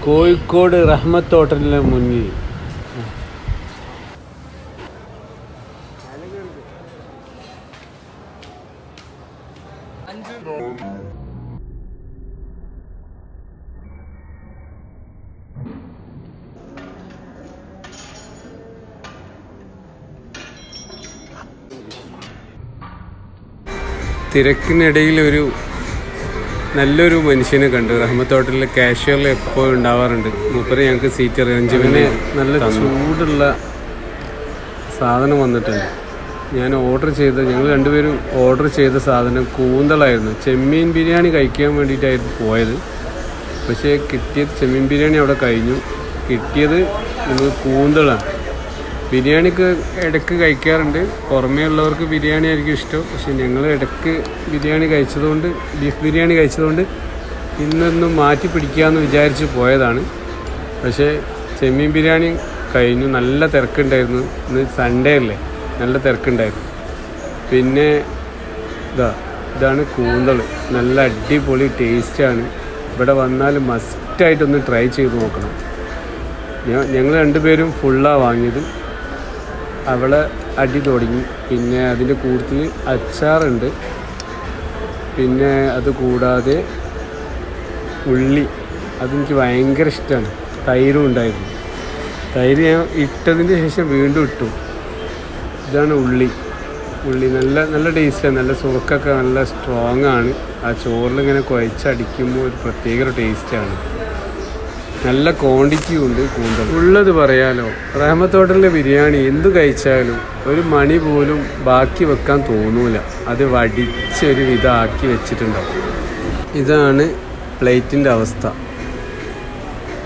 കോഴിക്കോട് റഹ്മത്ത് ഹോട്ടലിന് മുന്നിൽ തിരക്കിനിടയിൽ ഒരു നല്ലൊരു മനുഷ്യനെ കണ്ടു. റഹ്മത്ത് ഹോട്ടലിൽ കാഷ്വറിൽ എപ്പോഴും ഉണ്ടാവാറുണ്ട്. മൂപ്പര് ഞങ്ങൾക്ക് സീറ്റ് അറേഞ്ച് പിന്നെ നല്ല ചൂടുള്ള സാധനം വന്നിട്ടുണ്ട്. ഞങ്ങൾ രണ്ടുപേരും ഓർഡർ ചെയ്ത സാധനം കൂന്തളായിരുന്നു. ചെമ്മീൻ ബിരിയാണി കഴിക്കാൻ വേണ്ടിയിട്ടായിരുന്നു പോയത്. പക്ഷേ കിട്ടിയത് ചെമ്മീൻ ബിരിയാണി അവിടെ കഴിഞ്ഞു. കിട്ടിയത് നമ്മൾ കൂന്തളാണ്. ബിരിയാണിക്ക് ഇടയ്ക്ക് കഴിക്കാറുണ്ട്. പുറമേ ഉള്ളവർക്ക് ബിരിയാണി ആയിരിക്കും ഇഷ്ടം. പക്ഷെ ഞങ്ങൾ ഇടയ്ക്ക് ബീഫ് ബിരിയാണി കഴിച്ചതുകൊണ്ട് ഇന്നൊന്നും മാറ്റി പിടിക്കാമെന്ന് വിചാരിച്ച് പോയതാണ്. പക്ഷേ ചെമ്മീൻ ബിരിയാണി കഴിഞ്ഞു. നല്ല തിരക്കുണ്ടായിരുന്നു. ഇന്ന് സൺഡേ അല്ലേ, നല്ല തിരക്കുണ്ടായിരുന്നു. പിന്നെ ഇതാണ് കൂന്തൾ. നല്ല അടിപൊളി ടേസ്റ്റാണ്. ഇവിടെ വന്നാൽ മസ്റ്റായിട്ടൊന്ന് ട്രൈ ചെയ്ത് നോക്കണം. ഞങ്ങൾ രണ്ടുപേരും ഫുള്ളാണ് വാങ്ങിയത്. അവളെ അടി തുടങ്ങി. പിന്നെ അതിൻ്റെ കൂട്ടത്തിൽ അച്ചാറുണ്ട്. പിന്നെ അത് കൂടാതെ ഉള്ളി, അതെനിക്ക് ഭയങ്കര ഇഷ്ടമാണ്. തൈരും ഉണ്ടായിരുന്നു. തൈര് ഞാൻ ഇട്ടതിന് ശേഷം വീണ്ടും ഇട്ടു. ഇതാണ് ഉള്ളി. നല്ല നല്ല ടേസ്റ്റാണ്. നല്ല സുറുക്കൊക്കെ നല്ല സ്ട്രോങ് ആണ്. ആ ചോറിലിങ്ങനെ കുഴച്ചടിക്കുമ്പോൾ ഒരു പ്രത്യേക ഒരു ടേസ്റ്റാണ്. നല്ല ക്വാണ്ടിറ്റിയും ഉണ്ട് കൂന്തൽ. ഉള്ളത് പറയാലോ, റഹ്മത്ത് ഹോട്ടലിലെ ബിരിയാണി എന്ത് കഴിച്ചാലും ഒരു മണി പോലും ബാക്കി വെക്കാൻ തോന്നൂല. അത് വടിച്ചൊരു വിധമാക്കി വെച്ചിട്ടുണ്ടാവും. ഇതാണ് പ്ലേറ്റിൻ്റെ അവസ്ഥ.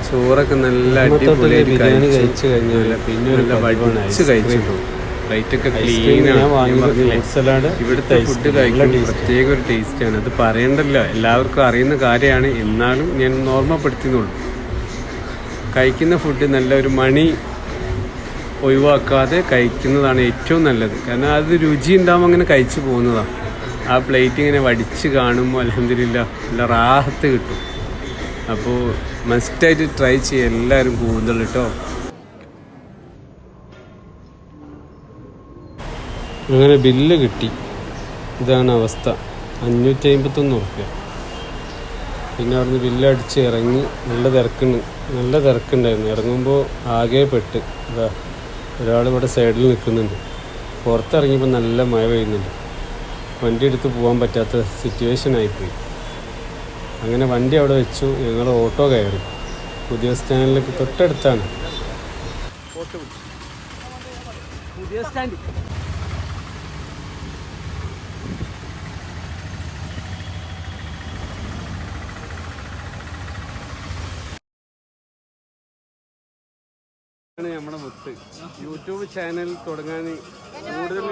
ചോറൊക്കെ നല്ല അടിപൊളിയായിട്ട് ബിരിയാണി കഴിച്ചു കഴിഞ്ഞാൽ പിന്നെ നല്ല വടിച്ച് കഴിച്ചിട്ടുണ്ടാവും. പ്ലേറ്റൊക്കെ ക്ലീനാണ്. ഇവിടുത്തെ ഫുഡ് കഴിക്കുമ്പോൾ പ്രത്യേക ഒരു ടേസ്റ്റാണ്. അത് പറയണ്ടല്ലോ, എല്ലാവർക്കും അറിയുന്ന കാര്യമാണ്. എന്നാലും ഞാൻ ഓർമ്മപ്പെടുത്തുന്നുള്ളൂ. കഴിക്കുന്ന ഫുഡ് നല്ല ഒരു മണി ഒഴിവാക്കാതെ കഴിക്കുന്നതാണ് ഏറ്റവും നല്ലത്. കാരണം അത് രുചി ഉണ്ടാകുമ്പോൾ അങ്ങനെ കഴിച്ചു പോകുന്നതാണ്. ആ പ്ലേറ്റ് ഇങ്ങനെ വടിച്ച് കാണുമ്പോൾ അൽഹംദുലില്ലാ നല്ല റാഹത്ത് കിട്ടും. അപ്പോൾ മസ്റ്റായിട്ട് ട്രൈ ചെയ്യുക എല്ലാവരും കൂന്തൽ കേട്ടോ. അങ്ങനെ ബില്ല് കിട്ടി. ഇതാണ് അവസ്ഥ. 551 റുപ്യ. പിന്നെ അവിടുന്ന് ബില്ലടിച്ച് ഇറങ്ങി. നല്ല തിരക്കുണ്ടായിരുന്നു. ഇറങ്ങുമ്പോൾ ആകെ പെട്ട്. ഒരാളിവിടെ സൈഡിൽ നിൽക്കുന്നുണ്ട്. പുറത്തിറങ്ങിയപ്പോൾ നല്ല മഴ പെയ്യുന്നുണ്ട്. വണ്ടി എടുത്ത് പോകാൻ പറ്റാത്ത സിറ്റുവേഷൻ ആയിപ്പോയി. അങ്ങനെ വണ്ടി അവിടെ വെച്ചു. ഞങ്ങൾ ഓട്ടോ കയറി. പുതിയ സ്റ്റാൻഡിലേക്ക് തൊട്ടടുത്താണ്. പുതിയ സ്റ്റാൻഡ് നമ്മുടെ മുത്ത്. യൂട്യൂബ് ചാനൽ തുടങ്ങാൻ കൂടുതൽ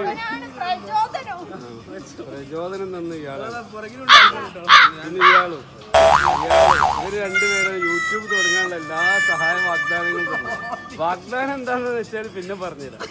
പ്രചോദനം തന്ന ഇയാളാണ്. പിന്നെ ഇയാളും ഇവർ രണ്ടുപേരും യൂട്യൂബ് തുടങ്ങാനുള്ള എല്ലാ സഹായ വാഗ്ദാനങ്ങളും തന്നു. വാഗ്ദാനം എന്താണെന്ന് വെച്ചാൽ പിന്നെ പറഞ്ഞുതരാം.